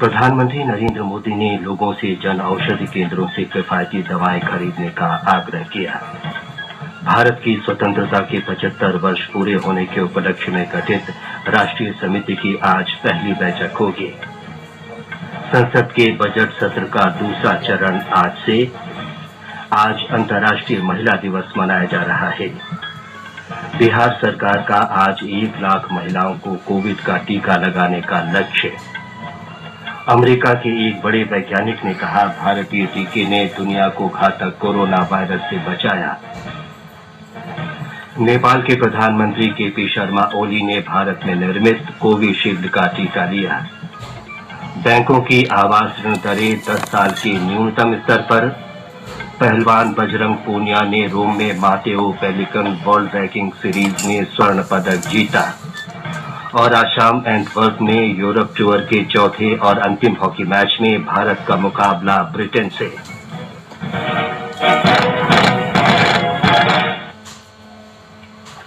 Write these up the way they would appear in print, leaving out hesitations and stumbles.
प्रधानमंत्री नरेंद्र मोदी ने लोगों से जन औषधि केंद्रों से किफायती दवाएं खरीदने का आग्रह किया। भारत की स्वतंत्रता के 75 वर्ष पूरे होने के उपलक्ष्य में गठित राष्ट्रीय समिति की आज पहली बैठक होगी। संसद के बजट सत्र का दूसरा चरण आज से। आज अंतर्राष्ट्रीय महिला दिवस मनाया जा रहा है। बिहार सरकार का आज 1 लाख महिलाओं को कोविड का टीका लगाने का लक्ष्य। अमेरिका के एक बड़े वैज्ञानिक ने कहा, भारतीय टीके ने दुनिया को घातक कोरोना वायरस से बचाया। नेपाल के प्रधानमंत्री केपी शर्मा ओली ने भारत में निर्मित कोविशील्ड का टीका लिया। बैंकों की आवास ऋण दरें 10 साल के न्यूनतम स्तर पर। पहलवान बजरंग पूनिया ने रोम में मातेओ पेलिकन वर्ल्ड रैंकिंग सीरीज में स्वर्ण पदक जीता। और आज शाम एंटवर्प में यूरोप टूर के चौथे और अंतिम हॉकी मैच में भारत का मुकाबला ब्रिटेन से।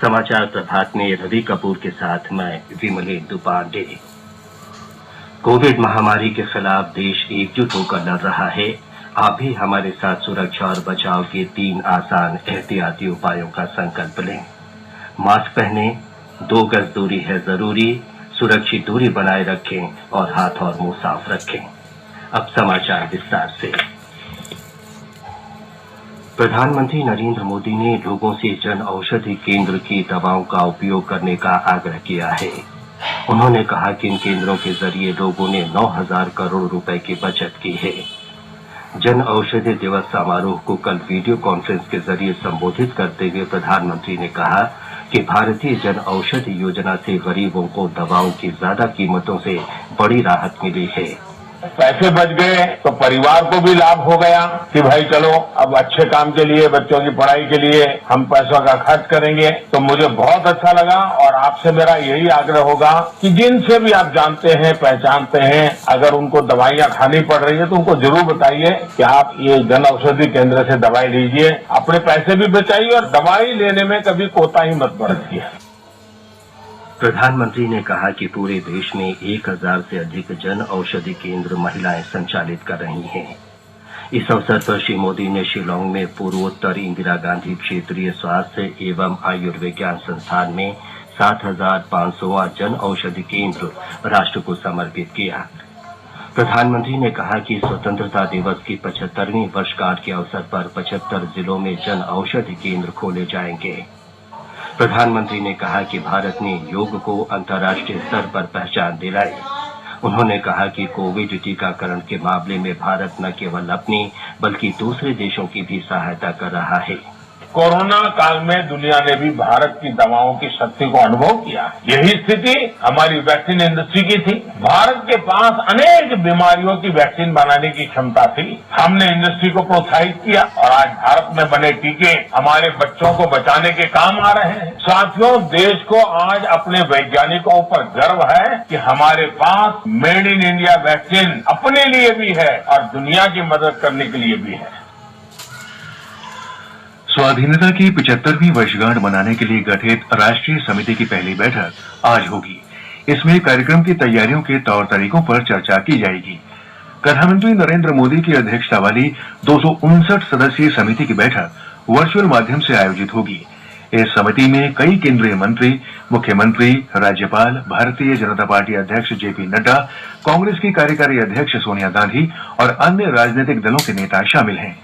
समाचार प्रभात में रवि कपूर के साथ मैं विमलेंदु पांडे। कोविड महामारी के खिलाफ देश एकजुट होकर लड़ रहा है। आप भी हमारे साथ सुरक्षा और बचाव के 3 आसान एहतियाती उपायों का संकल्प लें। मास्क पहनें, 2 गज दूरी है जरूरी, सुरक्षित दूरी बनाए रखें और हाथ और मुंह साफ रखें। अब समाचार विस्तार से। प्रधानमंत्री नरेंद्र मोदी ने लोगों से जन औषधि केंद्र की दवाओं का उपयोग करने का आग्रह किया है। उन्होंने कहा कि इन केंद्रों के जरिए लोगों ने 9,000 करोड़ रुपए की बचत की है। जन औषधि दिवस समारोह को कल वीडियो कॉन्फ्रेंस के जरिए संबोधित करते हुए प्रधानमंत्री ने कहा कि भारतीय जन औषधि योजना से गरीबों को दवाओं की ज्यादा कीमतों से बड़ी राहत मिली है। पैसे बच गए तो परिवार को भी लाभ हो गया कि भाई चलो अब अच्छे काम के लिए, बच्चों की पढ़ाई के लिए हम पैसों का खर्च करेंगे। तो मुझे बहुत अच्छा लगा और आपसे मेरा यही आग्रह होगा कि जिनसे भी आप जानते हैं, पहचानते हैं, अगर उनको दवाइयां खानी पड़ रही है तो उनको जरूर बताइए कि आप ये जन औषधि केंद्र से दवाई लीजिए, अपने पैसे भी बचाइए और दवाई लेने में कभी कोताही मत बरतिए। प्रधानमंत्री ने कहा कि पूरे देश में 1000 से अधिक जन औषधि केंद्र महिलाएं संचालित कर रही हैं। इस अवसर पर श्री मोदी ने शिलांग में पूर्वोत्तर इंदिरा गांधी क्षेत्रीय स्वास्थ्य एवं आयुर्विज्ञान संस्थान में 7,500वां जन औषधि केंद्र राष्ट्र को समर्पित किया। प्रधानमंत्री ने कहा कि स्वतंत्रता दिवस की 75वीं वर्षगांठ के अवसर पर 75 जिलों में जन औषधि केंद्र खोले जाएंगे। प्रधानमंत्री ने कहा कि भारत ने योग को अंतर्राष्ट्रीय स्तर पर पहचान दिलाई। उन्होंने कहा कि कोविड टीकाकरण के मामले में भारत न केवल अपनी बल्कि दूसरे देशों की भी सहायता कर रहा है। कोरोना काल में दुनिया ने भी भारत की दवाओं की शक्ति को अनुभव किया। यही स्थिति हमारी वैक्सीन इंडस्ट्री की थी। भारत के पास अनेक बीमारियों की वैक्सीन बनाने की क्षमता थी। हमने इंडस्ट्री को प्रोत्साहित किया और आज भारत में बने टीके हमारे बच्चों को बचाने के काम आ रहे हैं। साथियों, देश को आज अपने वैज्ञानिकों पर गर्व है कि हमारे पास मेड इन इंडिया वैक्सीन अपने लिए भी है और दुनिया की मदद करने के लिए भी है। स्वाधीनता की 75वीं वर्षगांठ मनाने के लिए गठित राष्ट्रीय समिति की पहली बैठक आज होगी। इसमें कार्यक्रम की तैयारियों के तौर तरीकों पर चर्चा की जाएगी। प्रधानमंत्री नरेंद्र मोदी की अध्यक्षता वाली 259 सदस्यीय समिति की बैठक वर्चुअल माध्यम से आयोजित होगी। इस समिति में कई केंद्रीय मंत्री, मुख्यमंत्री, राज्यपाल, भारतीय जनता पार्टी अध्यक्ष जेपी नड्डा, कांग्रेस की कार्यकारी अध्यक्ष सोनिया गांधी और अन्य राजनीतिक दलों के नेता शामिल हैं।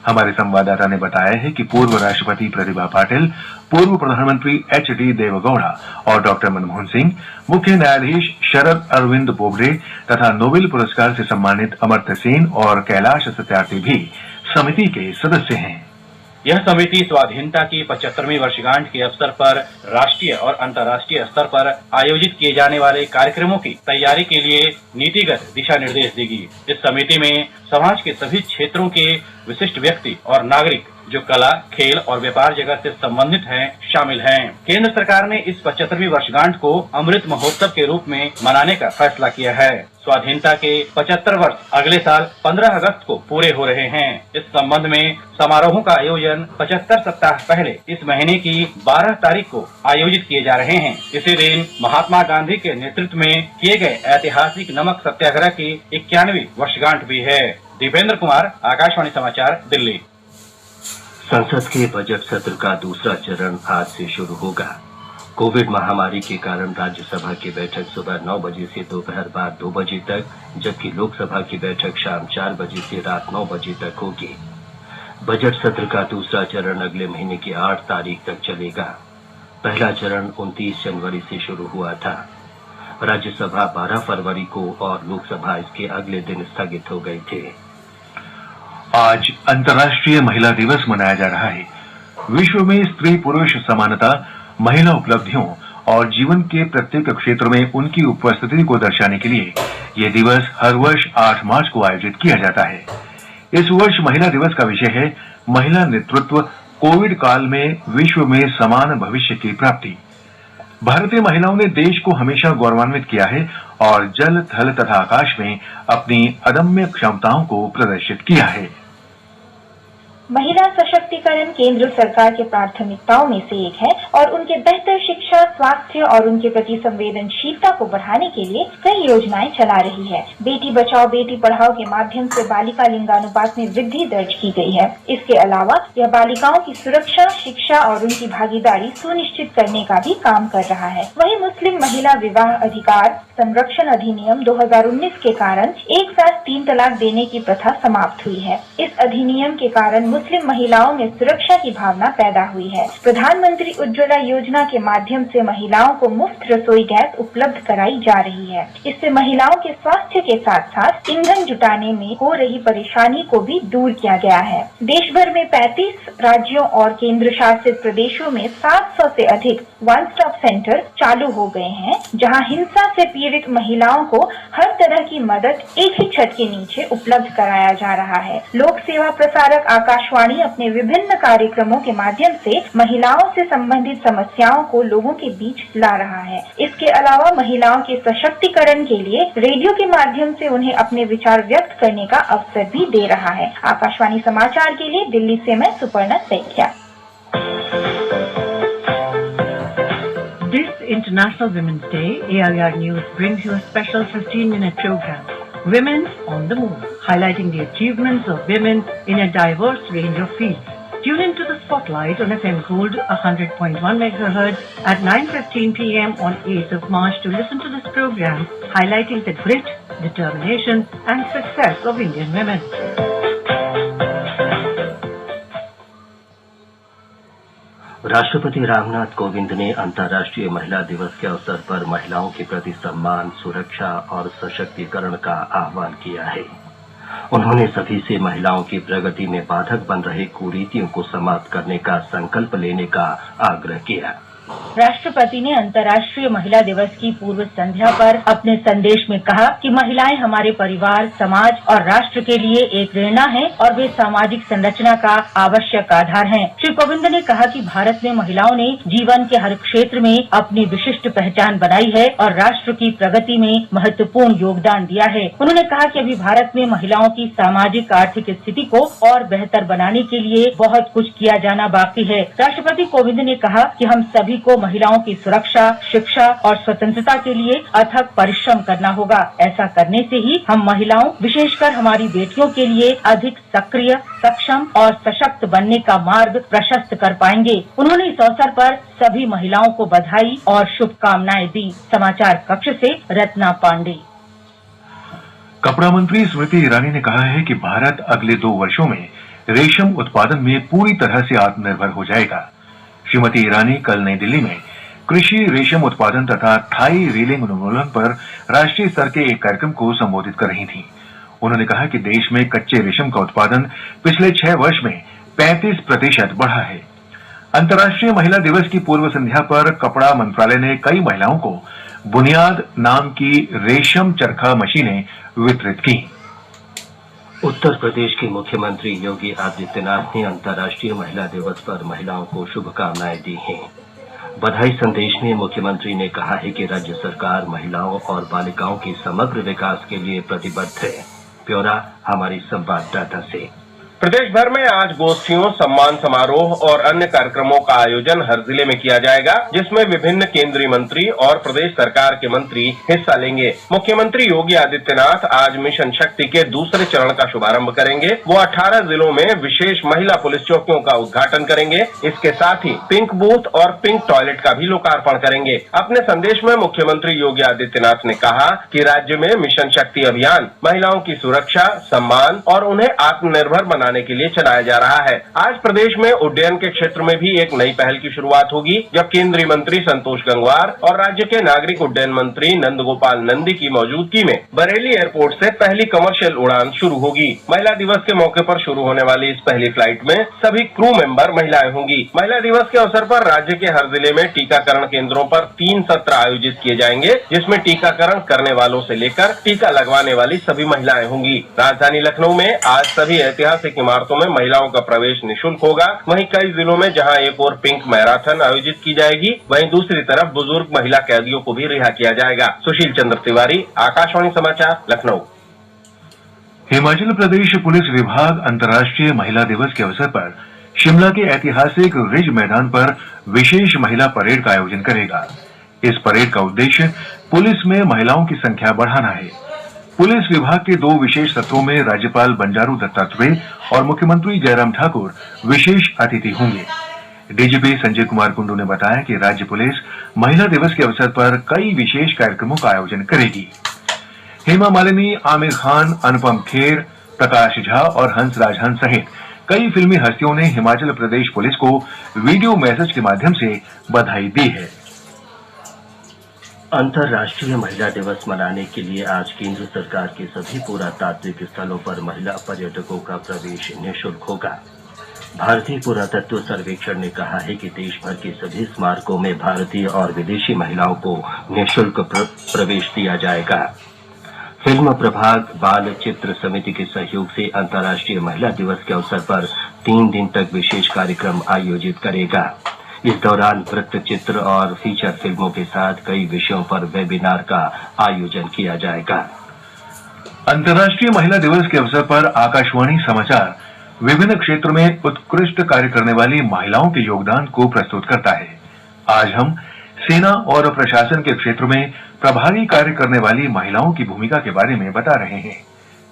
हमारे संवाददाता ने बताया है कि पूर्व राष्ट्रपति प्रतिभा पाटिल, पूर्व प्रधानमंत्री एच.डी. देवेगौड़ा और डॉक्टर मनमोहन सिंह, मुख्य न्यायाधीश शरद अरविंद बोबडे तथा नोबेल पुरस्कार से सम्मानित अमर्त्य सेन और कैलाश सत्यार्थी भी समिति के सदस्य हैं। यह समिति स्वाधीनता की 75वीं वर्षगांठ के अवसर पर राष्ट्रीय और अंतर्राष्ट्रीय स्तर पर आयोजित किए जाने वाले कार्यक्रमों की तैयारी के लिए नीतिगत दिशा निर्देश देगी। इस समिति में समाज के सभी क्षेत्रों के विशिष्ट व्यक्ति और नागरिक जो कला, खेल और व्यापार जगत से संबंधित हैं, शामिल हैं। केंद्र सरकार ने इस 75वीं वर्षगांठ को अमृत महोत्सव के रूप में मनाने का फैसला किया है। स्वाधीनता के 75 वर्ष अगले साल 15 अगस्त को पूरे हो रहे हैं। इस संबंध में समारोहों का आयोजन 75 सप्ताह पहले इस महीने की 12 तारीख को आयोजित किए जा रहे हैं। इसी दिन महात्मा गांधी के नेतृत्व में किए गए ऐतिहासिक नमक सत्याग्रह की 91वीं वर्षगांठ भी है। दीपेंद्र कुमार, आकाशवाणी समाचार, दिल्ली। संसद के बजट सत्र का दूसरा चरण आज से शुरू होगा। कोविड महामारी के कारण राज्यसभा की बैठक सुबह 9 बजे से दोपहर बाद 2 बजे तक, जबकि लोकसभा की बैठक शाम 4 बजे से रात 9 बजे तक होगी। बजट सत्र का दूसरा चरण अगले महीने की 8 तारीख तक चलेगा। पहला चरण 29 जनवरी से शुरू हुआ था। राज्यसभा 12 फरवरी को और लोकसभा इसके अगले दिन स्थगित हो गए थे। आज अंतर्राष्ट्रीय महिला दिवस मनाया जा रहा है। विश्व में स्त्री पुरुष समानता, महिला उपलब्धियों और जीवन के प्रत्येक क्षेत्र में उनकी उपस्थिति को दर्शाने के लिए ये दिवस हर वर्ष 8 मार्च को आयोजित किया जाता है। इस वर्ष महिला दिवस का विषय है महिला नेतृत्व, कोविड काल में विश्व में समान भविष्य की प्राप्ति। भारतीय महिलाओं ने देश को हमेशा गौरवान्वित किया है और जल, थल तथा आकाश में अपनी अदम्य क्षमताओं को प्रदर्शित किया है। महिला सशक्तिकरण केंद्र सरकार के प्राथमिकताओं में से एक है और उनके बेहतर शिक्षा, स्वास्थ्य और उनके प्रति संवेदनशीलता को बढ़ाने के लिए कई योजनाएं चला रही है। बेटी बचाओ बेटी पढ़ाओ के माध्यम से बालिका लिंगानुपात में वृद्धि दर्ज की गई है। इसके अलावा यह बालिकाओं की सुरक्षा, शिक्षा और उनकी भागीदारी सुनिश्चित करने का भी काम कर रहा है। वहीं मुस्लिम महिला विवाह अधिकार संरक्षण अधिनियम 2019 के कारण एक साथ 3 तलाक देने की प्रथा समाप्त हुई है। इस अधिनियम के कारण मुस्लिम महिलाओं में सुरक्षा की भावना पैदा हुई है। प्रधानमंत्री उज्ज्वला योजना के माध्यम से महिलाओं को मुफ्त रसोई गैस उपलब्ध कराई जा रही है। इससे महिलाओं के स्वास्थ्य के साथ साथ ईंधन जुटाने में हो रही परेशानी को भी दूर किया गया है। देश भर में 35 राज्यों और केंद्र शासित प्रदेशों में 700 से अधिक वन स्टॉप सेंटर चालू हो गए हैं, जहां हिंसा से पीड़ित महिलाओं को हर तरह की मदद एक ही छत के नीचे उपलब्ध कराया जा रहा है। लोक सेवा प्रसारक आकाशवाणी अपने विभिन्न कार्यक्रमों के माध्यम से महिलाओं से संबंधित समस्याओं को लोगों के बीच ला रहा है। इसके अलावा महिलाओं के सशक्तिकरण के लिए रेडियो के माध्यम से उन्हें अपने विचार व्यक्त करने का अवसर भी दे रहा है। आकाशवाणी समाचार के लिए दिल्ली से मैं Suparna Saikia. This International Women's Day, AIR News brings you a special 15-minute program, Women on the Move, highlighting the achievements of women in a diverse range of fields. Tune into the spotlight on FM Gold 100.1 MHz at 9:15 p.m. on 8th of March to listen to this program, highlighting the grit, determination and success of Indian women. राष्ट्रपति रामनाथ कोविंद ने अंतर्राष्ट्रीय महिला दिवस के अवसर पर महिलाओं के प्रति सम्मान, सुरक्षा और सशक्तिकरण का आह्वान किया है। उन्होंने सभी से महिलाओं की प्रगति में बाधक बन रहे कुरीतियों को समाप्त करने का संकल्प लेने का आग्रह किया। राष्ट्रपति ने अंतर्राष्ट्रीय महिला दिवस की पूर्व संध्या पर अपने संदेश में कहा कि महिलाएं हमारे परिवार, समाज और राष्ट्र के लिए एक प्रेरणा हैं और वे सामाजिक संरचना का आवश्यक आधार हैं। श्री कोविंद ने कहा कि भारत में महिलाओं ने जीवन के हर क्षेत्र में अपनी विशिष्ट पहचान बनाई है और राष्ट्र की प्रगति में महत्वपूर्ण योगदान दिया है। उन्होंने कहा कि अभी भारत में महिलाओं की सामाजिक आर्थिक स्थिति को और बेहतर बनाने के लिए बहुत कुछ किया जाना बाकी है। राष्ट्रपति कोविंद ने कहा कि हम सभी को महिलाओं की सुरक्षा, शिक्षा और स्वतंत्रता के लिए अथक परिश्रम करना होगा। ऐसा करने से ही हम महिलाओं, विशेषकर हमारी बेटियों के लिए अधिक सक्रिय, सक्षम और सशक्त बनने का मार्ग प्रशस्त कर पाएंगे। उन्होंने इस अवसर पर सभी महिलाओं को बधाई और शुभकामनाएं दी। समाचार कक्ष से रत्ना पांडे। कपड़ा मंत्री स्मृति ईरानी ने कहा है कि भारत अगले 2 वर्षों में रेशम उत्पादन में पूरी तरह से आत्मनिर्भर हो जाएगा। श्रीमती ईरानी कल नई दिल्ली में कृषि, रेशम उत्पादन तथा थाई रीलिंग उन्मूलन पर राष्ट्रीय स्तर के एक कार्यक्रम को संबोधित कर रही थीं। उन्होंने कहा कि देश में कच्चे रेशम का उत्पादन पिछले 6 वर्ष में 35% बढ़ा है। अंतर्राष्ट्रीय महिला दिवस की पूर्व संध्या पर कपड़ा मंत्रालय ने कई महिलाओं को बुनियाद नाम की रेशम चरखा मशीनें वितरित की। उत्तर प्रदेश के मुख्यमंत्री योगी आदित्यनाथ ने अंतर्राष्ट्रीय महिला दिवस पर महिलाओं को शुभकामनाएं दी हैं। बधाई संदेश में मुख्यमंत्री ने कहा है कि राज्य सरकार महिलाओं और बालिकाओं के समग्र विकास के लिए प्रतिबद्ध है। ब्यौरा हमारी संवाददाता से। प्रदेश भर में आज गोष्ठियों, सम्मान समारोह और अन्य कार्यक्रमों का आयोजन हर जिले में किया जाएगा, जिसमें विभिन्न केंद्रीय मंत्री और प्रदेश सरकार के मंत्री हिस्सा लेंगे। मुख्यमंत्री योगी आदित्यनाथ आज मिशन शक्ति के दूसरे चरण का शुभारंभ करेंगे। वो 18 जिलों में विशेष महिला पुलिस चौकियों का उद्घाटन करेंगे। इसके साथ ही पिंक बूथ और पिंक टॉयलेट का भी लोकार्पण करेंगे। अपने संदेश में मुख्यमंत्री योगी आदित्यनाथ ने कहा कि राज्य में मिशन शक्ति अभियान महिलाओं की सुरक्षा, सम्मान और उन्हें आत्मनिर्भर बनाने के लिए चलाया जा रहा है। आज प्रदेश में उड्डयन के क्षेत्र में भी एक नई पहल की शुरुआत होगी, जब केंद्रीय मंत्री संतोष गंगवार और राज्य के नागरिक उड्डयन मंत्री नंदगोपाल नंदी की मौजूदगी में बरेली एयरपोर्ट से पहली कमर्शियल उड़ान शुरू होगी। महिला दिवस के मौके पर शुरू होने वाली इस पहली फ्लाइट में सभी क्रू मेंबर महिलाएं होंगी। महिला दिवस के अवसर पर राज्य के हर जिले में टीकाकरण केंद्रों पर 3 सत्र आयोजित किए जाएंगे, जिसमें टीकाकरण करने वालों से लेकर टीका लगवाने वाली सभी महिलाएं होंगी। राजधानी लखनऊ में आज सभी ऐतिहासिक इमारतों में महिलाओं का प्रवेश निःशुल्क होगा। वहीं कई जिलों में जहां एक और पिंक मैराथन आयोजित की जाएगी, वहीं दूसरी तरफ बुजुर्ग महिला कैदियों को भी रिहा किया जाएगा। सुशील चंद्र तिवारी, आकाशवाणी समाचार, लखनऊ। हिमाचल प्रदेश पुलिस विभाग अंतर्राष्ट्रीय महिला दिवस के अवसर पर शिमला के ऐतिहासिक रिज मैदान पर विशेष महिला परेड का आयोजन करेगा। इस परेड का उद्देश्य पुलिस में महिलाओं की संख्या बढ़ाना है। पुलिस विभाग के 2 विशेष सत्रों में राज्यपाल बंडारू दत्तात्रेय और मुख्यमंत्री जयराम ठाकुर विशेष अतिथि होंगे। डीजीपी संजय कुमार कुंडू ने बताया कि राज्य पुलिस महिला दिवस के अवसर पर कई विशेष कार्यक्रमों का आयोजन करेगी। हेमा मालिनी, आमिर खान, अनुपम खेर, प्रकाश झा और हंसराज हंस सहित कई फिल्मी हस्तियों ने हिमाचल प्रदेश पुलिस को वीडियो मैसेज के माध्यम से बधाई दी है। अंतर्राष्ट्रीय महिला दिवस मनाने के लिए आज केंद्र सरकार के सभी पुरातात्विक स्थलों पर महिला पर्यटकों का प्रवेश निःशुल्क होगा। भारतीय पुरातत्व सर्वेक्षण ने कहा है कि देश भर के सभी स्मारकों में भारतीय और विदेशी महिलाओं को निःशुल्क प्रवेश दिया जाएगा। फिल्म प्रभाग बाल चित्र समिति के सहयोग से अंतर्राष्ट्रीय महिला दिवस के अवसर पर 3 दिन तक विशेष कार्यक्रम आयोजित करेगा। इस दौरान वृत्त चित्र और फीचर फिल्मों के साथ कई विषयों पर वेबिनार का आयोजन किया जाएगा। अंतर्राष्ट्रीय महिला दिवस के अवसर पर आकाशवाणी समाचार विभिन्न क्षेत्र में उत्कृष्ट कार्य करने वाली महिलाओं के योगदान को प्रस्तुत करता है। आज हम सेना और प्रशासन के क्षेत्र में प्रभावी कार्य करने वाली महिलाओं की भूमिका के बारे में बता रहे हैं।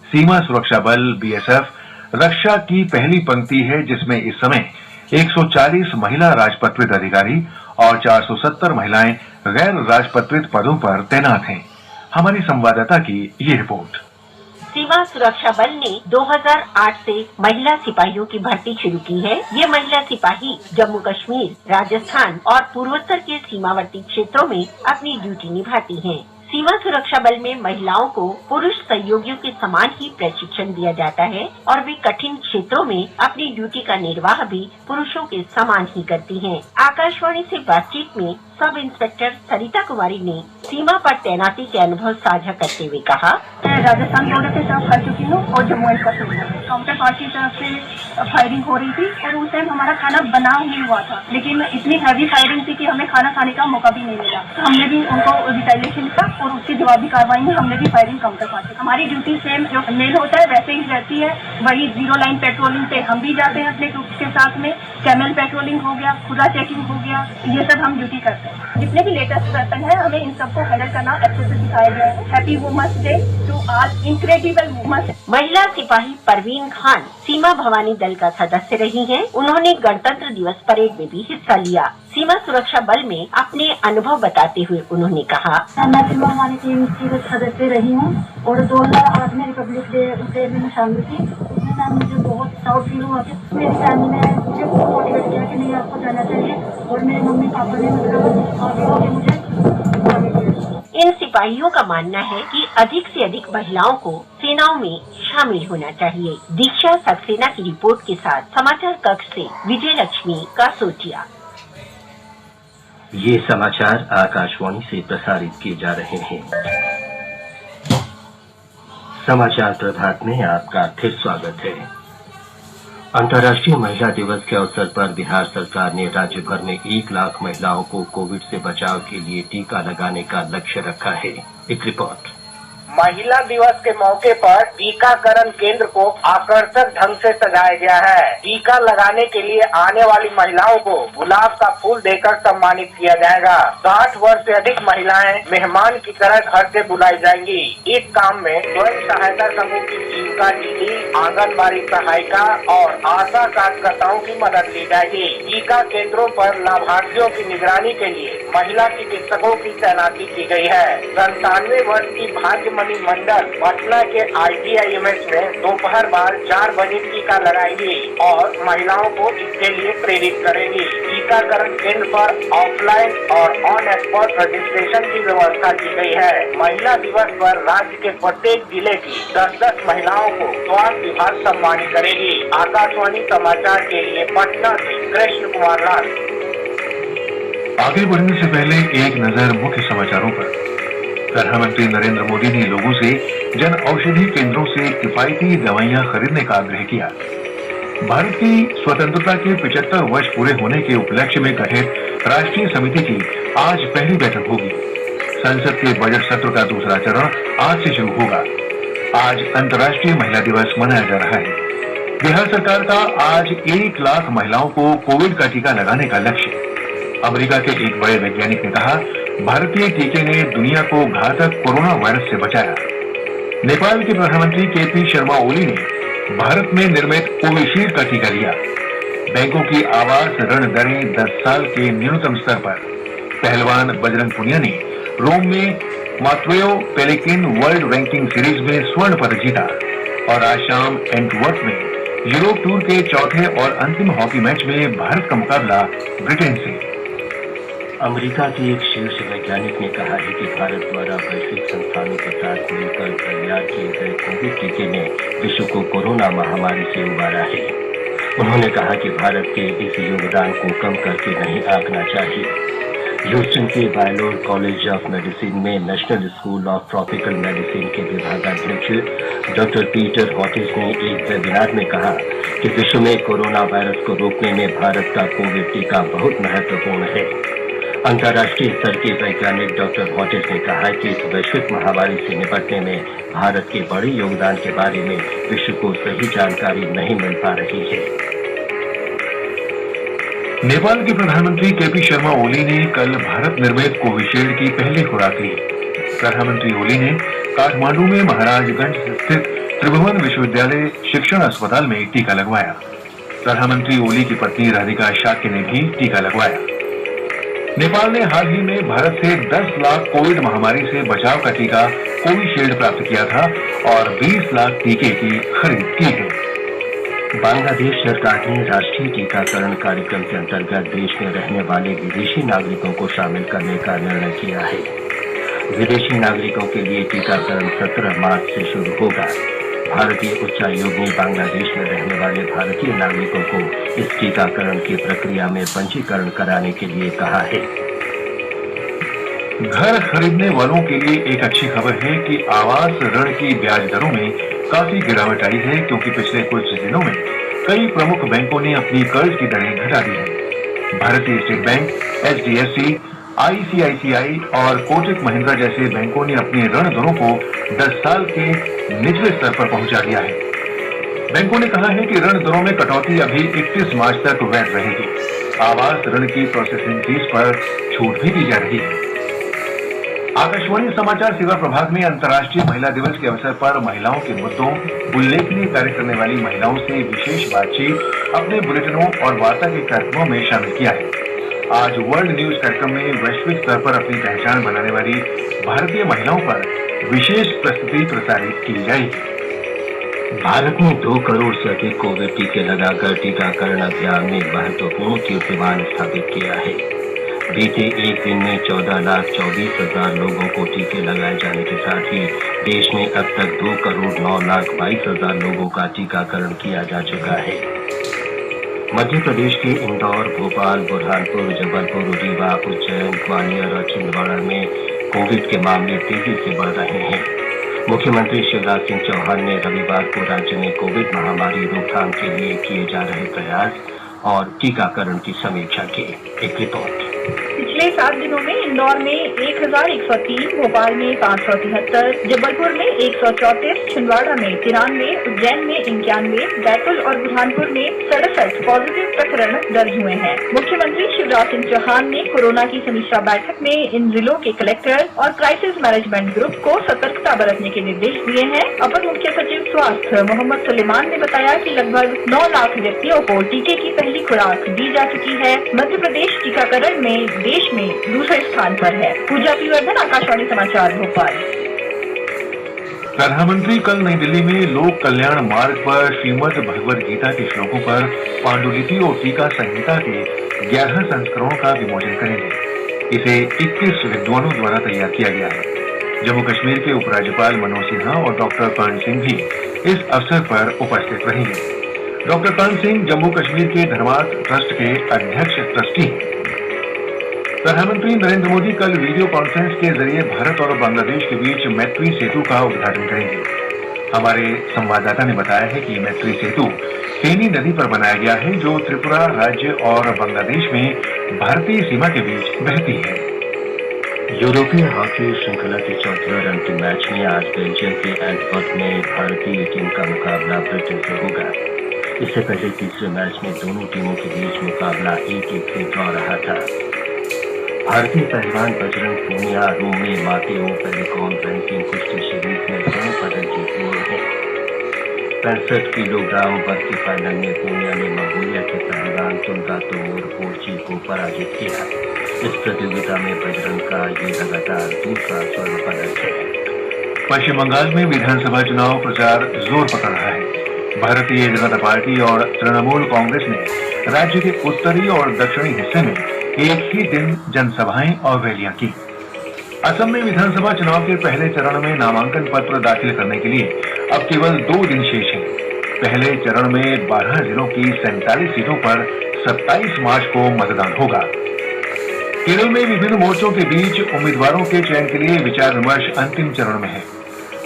सीमा सुरक्षा बल बीएसएफ रक्षा की पहली पंक्ति है, जिसमें इस समय 140 महिला राजपत्रित अधिकारी और 470 महिलाएं गैर राजपत्रित पदों पर तैनात हैं। हमारी संवाददाता की ये रिपोर्ट। सीमा सुरक्षा बल ने 2008 से महिला सिपाहियों की भर्ती शुरू की है। ये महिला सिपाही जम्मू कश्मीर, राजस्थान और पूर्वोत्तर के सीमावर्ती क्षेत्रों में अपनी ड्यूटी निभाती हैं। सीमा सुरक्षा बल में महिलाओं को पुरुष सहयोगियों के समान ही प्रशिक्षण दिया जाता है और वे कठिन क्षेत्रों में अपनी ड्यूटी का निर्वाह भी पुरुषों के समान ही करती हैं। आकाशवाणी से बातचीत में सब इंस्पेक्टर सरिता कुमारी ने सीमा पर तैनाती के अनुभव साझा करते हुए कहा, मैं राजस्थान बॉर्डर से सर्व कर चुकी हूँ और Jammu and Kashmir counter part की तरफ से फायरिंग हो रही थी और उस टाइम हमारा खाना बना ही हुआ था, लेकिन इतनी हैवी फायरिंग थी कि हमें खाना खाने का मौका भी नहीं मिला। हमने भी उनको रिटालिएशन किया और उसकी जवाबी कार्रवाई में हमने भी फायरिंग काउंटर पार्ट की। हमारी ड्यूटी सेम जो मेल होता है वैसे ही रहती है। वही 0 लाइन पेट्रोलिंग पे हम भी जाते हैं अपने ग्रुप के साथ में। कैमल पेट्रोलिंग हो गया, खुदा चेकिंग हो गया, ये सब हम ड्यूटी करते हैं। जितने भी लेटेस्ट वेपन है हमें इन सबको हैंडल करना अच्छे से सिखाया गया है। Happy women's day to all incredible women. महिला सिपाही परवीन खान सीमा भवानी दल का सदस्य रही हैं। उन्होंने गणतंत्र दिवस परेड में भी हिस्सा लिया। सीमा सुरक्षा बल में अपने अनुभव बताते हुए उन्होंने कहा, मैं सीमा भवानी टीम की सदस्य रही हूँ और 2008 में रिपब्लिक डे में शामिल थी। उसमें मुझे बहुत प्राउड फील हुआ कि मेरी फैमिली ने मुझे बहुत मोटिवेट किया कि नहीं आपको जाना चाहिए और मेरे मम्मी पापा ने मुझे इन सिपाहियों का मानना है कि अधिक से अधिक महिलाओं को सेनाओं में शामिल होना चाहिए। दीक्षा सक्सेना की रिपोर्ट के साथ समाचार कक्ष से विजय लक्ष्मी कासोटिया। ये समाचार आकाशवाणी से प्रसारित किए जा रहे हैं। समाचार प्रभात में आपका फिर स्वागत है। अंतर्राष्ट्रीय महिला दिवस के अवसर पर बिहार सरकार ने राज्य भर में 1 लाख महिलाओं को कोविड से बचाव के लिए टीका लगाने का लक्ष्य रखा है। एक रिपोर्ट। महिला दिवस के मौके पर टीकाकरण केंद्र को आकर्षक ढंग से सजाया गया है। टीका लगाने के लिए आने वाली महिलाओं को गुलाब का फूल देकर सम्मानित किया जाएगा। 60 वर्ष से अधिक महिलाएं मेहमान की तरह घर से बुलाई जाएंगी। इस काम में स्वयं सहायता समूह की जीविका दीदी, आंगनबाड़ी सहायिका और आशा कार्यकर्ताओं की मदद ली जाएगी। टीका केंद्रों पर लाभार्थियों की निगरानी के लिए महिला चिकित्सकों की तैनाती की गई है। 97 वर्ष की भाग्यमणि मंडल पटना के IGIMS में दोपहर बाद 4 बजे टीका लगाएंगी और महिलाओं को इसके लिए प्रेरित करेंगी। टीकाकरण केंद्र पर ऑफलाइन और ऑन स्पॉट रजिस्ट्रेशन की व्यवस्था की गई है। महिला दिवस पर राज्य के प्रत्येक जिले की 10-10 महिलाओं को स्वास्थ्य विभाग सम्मानित करेगी। आकाशवाणी समाचार के लिए पटना से कृष्ण कुमार लाल। आगे बढ़ने से पहले एक नजर मुख्य समाचारों पर। प्रधानमंत्री नरेंद्र मोदी ने लोगों से जन औषधि केंद्रों से किफायती दवाइयां खरीदने का आग्रह किया। भारत की स्वतंत्रता के 75 वर्ष पूरे होने के उपलक्ष्य में गठित राष्ट्रीय समिति की आज पहली बैठक होगी। संसद के बजट सत्र का दूसरा चरण आज से शुरू होगा। आज अंतर्राष्ट्रीय महिला दिवस मनाया जा रहा है। बिहार सरकार का आज 1 लाख महिलाओं को कोविड का टीका लगाने का लक्ष्य। अमेरिका के एक बड़े वैज्ञानिक ने कहा, भारतीय टीके ने दुनिया को घातक कोरोना वायरस से बचाया। नेपाल के प्रधानमंत्री KP शर्मा ओली ने भारत में निर्मित कोविशील्ड का टीका लिया। बैंकों की आवास ऋण दरें 10 साल के न्यूनतम स्तर पर। पहलवान बजरंग पुनिया ने रोम में मात्वेओ पेलेकिन वर्ल्ड रैंकिंग सीरीज में स्वर्ण पदक जीता। और आज शाम एंटवर्प में यूरोप टूर के चौथे और अंतिम हॉकी मैच में भारत का मुकाबला ब्रिटेन से। अमेरिका के एक शीर्ष वैज्ञानिक ने कहा है कि भारत द्वारा वैश्विक संस्थानों के साथ मिलकर तैयार किए गए कोविड टीके ने विश्व को कोरोना महामारी से उबारा है। उन्होंने कहा कि भारत के इस योगदान को कम करके नहीं आंकना चाहिए। ह्यूस्टन के बायलोर कॉलेज ऑफ मेडिसिन में national school of tropical medicine के विभागाध्यक्ष डॉक्टर पीटर हॉटिस ने एक वेबिनार में कहा कि विश्व में कोरोना वायरस को रोकने में भारत का कोविड टीका बहुत महत्वपूर्ण है। अंतर्राष्ट्रीय स्तर के वैज्ञानिक डॉक्टर हॉटिस ने कहा कि इस वैश्विक महामारी से निपटने में भारत के बड़े योगदान के बारे में विश्व को सही जानकारी नहीं मिल पा रही है। नेपाल के प्रधानमंत्री KP शर्मा ओली ने कल भारत निर्मित कोविशील्ड की पहली खुराक ली। प्रधानमंत्री ओली ने काठमांडू में महाराजगंज स्थित त्रिभुवन विश्वविद्यालय शिक्षण अस्पताल में टीका लगवाया। प्रधानमंत्री ओली की पत्नी राधिका शाक्य ने भी टीका लगवाया। नेपाल ने हाल ही में भारत से 10 लाख कोविड महामारी से बचाव का टीका कोविशील्ड प्राप्त किया था और 20 लाख टीके की खरीद की है। बांग्लादेश सरकार ने राष्ट्रीय टीकाकरण कार्यक्रम के अंतर्गत देश में रहने वाले विदेशी नागरिकों को शामिल करने का निर्णय किया है। विदेशी नागरिकों के लिए टीकाकरण 17 मार्च से शुरू होगा। भारतीय उच्चायोग ने बांग्लादेश में रहने वाले भारतीय नागरिकों को इस टीकाकरण की प्रक्रिया में पंजीकरण कराने के लिए कहा है। घर खरीदने वालों के लिए एक अच्छी खबर है कि आवास ऋण की ब्याज दरों में काफी गिरावट आई है, क्योंकि पिछले कुछ दिनों में कई प्रमुख बैंकों ने अपनी कर्ज की दरें घटा दी है। भारतीय स्टेट बैंक, HDFC, ICICI और कोटक महिंद्रा जैसे बैंकों ने अपने ऋण दरों को 10 साल के निचले स्तर पर पहुंचा दिया है। बैंकों ने कहा है कि ऋण दरों में कटौती अभी 31 मार्च तक वैध रहेगी। आवास ऋण की प्रोसेसिंग फीस पर छूट भी दी जा रही है। आकाशवाणी समाचार सेवा प्रभाग ने अंतर्राष्ट्रीय महिला दिवस के अवसर पर महिलाओं के मुद्दों, उल्लेखनीय कार्य करने वाली महिलाओं से विशेष बातचीत अपने बुलेटिनों और वार्ता के कार्यक्रमों में शामिल किया है। आज वर्ल्ड न्यूज कार्यक्रम में वैश्विक स्तर पर अपनी पहचान बनाने वाली भारतीय महिलाओं पर विशेष प्रस्तुति प्रसारित की जाएगी। भारत ने 2 करोड़ से अधिक कोविड टीके लगाकर टीकाकरण अभियान में महत्वपूर्ण कीर्तिमान स्थापित किया है। बीते एक दिन में 14,24,000 लोगों को टीके लगाए जाने के साथ ही देश में अब तक 2,09,22,000 लोगों का टीकाकरण किया जा चुका है। मध्य प्रदेश के इंदौर, भोपाल, बुरहानपुर, जबलपुर, रीवा, उज्जैन, ग्वालियर और छिंदवाड़ा में कोविड के मामले तेजी से बढ़ रहे हैं। मुख्यमंत्री शिवराज सिंह चौहान ने रविवार को राज्य में कोविड महामारी रोकथाम के लिए किए जा रहे प्रयास और टीकाकरण की समीक्षा की। एक रिपोर्ट। पिछले 7 दिनों में इंदौर में 1103, भोपाल में 573, जबलपुर में 134, छिंदवाड़ा में 93, उज्जैन में 91, बैतूल और बुरहानपुर में 67 पॉजिटिव प्रकरण दर्ज हुए हैं। मुख्यमंत्री शिवराज सिंह चौहान ने कोरोना की समीक्षा बैठक में इन जिलों के कलेक्टर और क्राइसिस मैनेजमेंट ग्रुप को सतर्कता बरतने के निर्देश दिए हैं। अपर मुख्य सचिव स्वास्थ्य मोहम्मद सुलेमान ने बताया कि लगभग 9 लाख व्यक्तियों को टीके की पहली खुराक दी जा चुकी है। मध्य प्रदेश टीकाकरण में देश में दूसरे स्थान पर है। पूजा पीवर्धन, आकाशवाणी समाचार, भोपाल। प्रधानमंत्री कल नई दिल्ली में लोक कल्याण मार्ग पर श्रीमद् भगवद गीता के श्लोकों पर पांडुलिपि और टीका संहिता के 11 संस्करणों का विमोचन करेंगे। इसे 21 विद्वानों द्वारा तैयार किया गया है। जम्मू कश्मीर के उपराज्यपाल मनोज सिन्हा और डॉक्टर कर्ण सिंह भी इस अवसर पर उपस्थित रहेंगे। डॉक्टर कर्ण सिंह जम्मू कश्मीर के धर्मार्थ ट्रस्ट के अध्यक्ष ट्रस्टी हैं। प्रधानमंत्री नरेंद्र मोदी कल वीडियो कॉन्फ्रेंस के जरिए भारत और बांग्लादेश के बीच मैत्री सेतु का उद्घाटन करेंगे। हमारे संवाददाता ने बताया है कि मैत्री सेतु फेनी नदी पर बनाया गया है, जो त्रिपुरा राज्य और बांग्लादेश में भारतीय सीमा के बीच बहती है। यूरोपीय हॉकी श्रृंखला के चौथे और अंतिम मैच में आज बेल्जियम के एंटवर्प में भारतीय टीम का मुकाबला ब्रिटेन से होगा। इससे पहले तीसरे मैच में दोनों टीमों के बीच मुकाबला 1-1 से ड्रॉ रहा था। भारतीय पहलवान बजरंग पूनिया रोम में मातेओ पेलिकॉन रैंकिंग कुश्ती सीरीज में स्वर्ण पदक जीत लिए हैं। 65 किलोग्राम वर्ग के फाइनल में पूनिया ने मंगोलिया के पहलवान तुंगा तोमर पोर्ची को पराजित किया। इस प्रतियोगिता में बजरंग का ये लगातार दूसरा स्वर्ण पदक है। पश्चिम बंगाल में विधानसभा चुनाव प्रचार जोर पकड़ रहा है। भारतीय जनता पार्टी और तृणमूल कांग्रेस ने राज्य के उत्तरी और दक्षिणी हिस्से में एक ही दिन जनसभाएं और रैलियां की। असम में विधानसभा चुनाव के पहले चरण में नामांकन पत्र दाखिल करने के लिए अब केवल 2 दिन शेष हैं। पहले चरण में 12 जिलों की 47 सीटों पर 27 मार्च को मतदान होगा। केरल में विभिन्न मोर्चों के बीच उम्मीदवारों के चयन के लिए विचार विमर्श अंतिम चरण में है।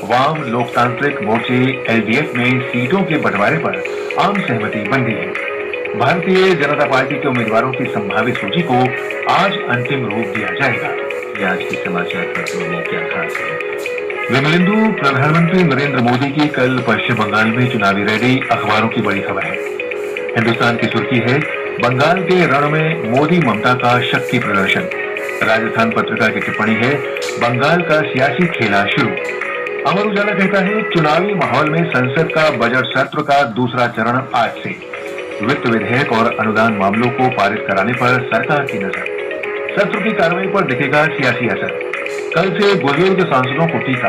वाम लोकतांत्रिक मोर्चे एलडीएफ में सीटों के बंटवारे पर आम सहमति बन गई है। भारतीय जनता पार्टी के उम्मीदवारों की संभावित सूची को आज अंतिम रूप दिया जाएगा। ये आज के समाचार पत्रों में क्या खास है? विमलेंदु, प्रधानमंत्री नरेंद्र मोदी की कल पश्चिम बंगाल में चुनावी रैली अखबारों की बड़ी खबर है। हिंदुस्तान की सुर्खी है, बंगाल के रण में मोदी ममता का शक्ति प्रदर्शन। राजस्थान पत्रिका की टिप्पणी है, बंगाल का सियासी खेला शुरू। अमर उजाला कहता है, चुनावी माहौल में संसद का बजट सत्र का दूसरा चरण आज से। वित्त विधेयक और अनुदान मामलों को पारित कराने पर सरकार की नजर। सत्र की कार्रवाई पर दिखेगा सियासी असर। कल से बुजुर्ग सांसदों को टीका।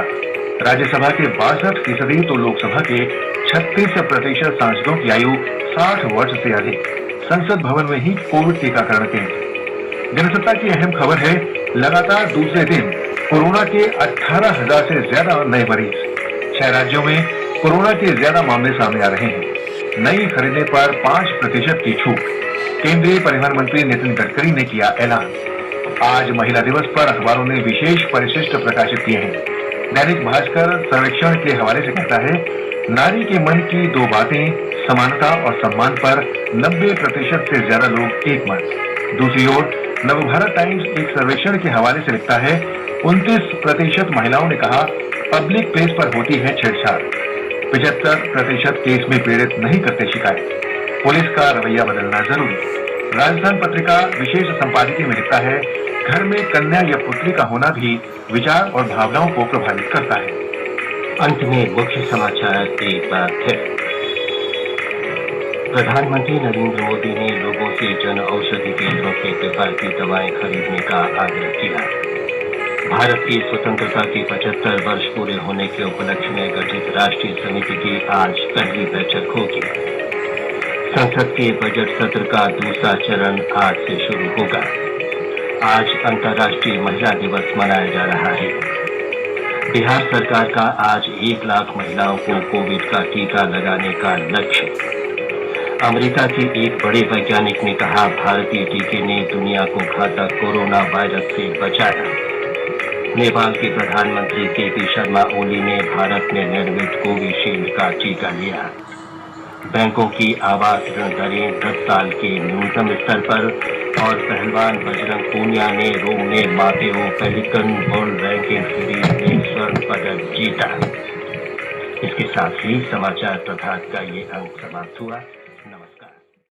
राज्यसभा के 62% तो लोकसभा के 36% सांसदों की आयु 60 वर्ष से अधिक। संसद भवन में ही कोविड टीकाकरण केंद्र। जनसत्ता की अहम खबर है, लगातार दूसरे दिन कोरोना के 18,000 से ज्यादा नए मरीज। 6 राज्यों में कोरोना के ज्यादा मामले सामने आ रहे हैं। नई खरीदने पर 5% की छूट। केंद्रीय परिवहन मंत्री नितिन गडकरी ने किया ऐलान। आज महिला दिवस पर अखबारों ने विशेष परिशिष्ट प्रकाशित किए हैं। दैनिक भास्कर सर्वेक्षण के हवाले से कहता है, नारी के मन की 2 बातें, समानता और सम्मान पर 90% से ज्यादा लोग एक मत। दूसरी ओर नवभारत टाइम्स एक सर्वेक्षण के हवाले से लिखता है, 29% महिलाओं ने कहा पब्लिक प्लेस पर होती है छेड़छाड़। 75% केस में पीड़ित नहीं करते शिकायत। पुलिस का रवैया बदलना जरूरी। राजस्थान पत्रिका विशेष संपादकीय में लिखता है, घर में कन्या या पुत्री का होना भी विचार और भावनाओं को प्रभावित करता है। अंत में मुख्य समाचार एक बार फिर। प्रधानमंत्री नरेंद्र मोदी ने लोगों से जन औषधि केंद्रों से किफायती दवाएं खरीदने का आग्रह किया। भारत की स्वतंत्रता के 75 वर्ष पूरे होने के उपलक्ष्य में गठित राष्ट्रीय समिति की आज पहली बैठक होगी। संसद के बजट सत्र का दूसरा चरण आज से शुरू होगा। आज अंतर्राष्ट्रीय महिला दिवस मनाया जा रहा है। बिहार सरकार का आज 1 लाख महिलाओं को कोविड का टीका लगाने का लक्ष्य। अमेरिका के एक बड़े वैज्ञानिक ने कहा, भारतीय टीके ने दुनिया को घातक कोरोना वायरस से बचाया। नेपाल के प्रधानमंत्री केपी शर्मा ओली ने भारत में निर्मित कोविशील्ड का टीका लिया। बैंकों की आवास ऋण दरें 10 साल के न्यूनतम स्तर पर और पहलवान बजरंग पूनिया ने रोम में मातेओ पेलिकन वर्ल्ड रैंकिंग सीरीज में स्वर्ण पदक जीता। इसके साथ ही समाचार प्रभात का ये अंक समाप्त हुआ।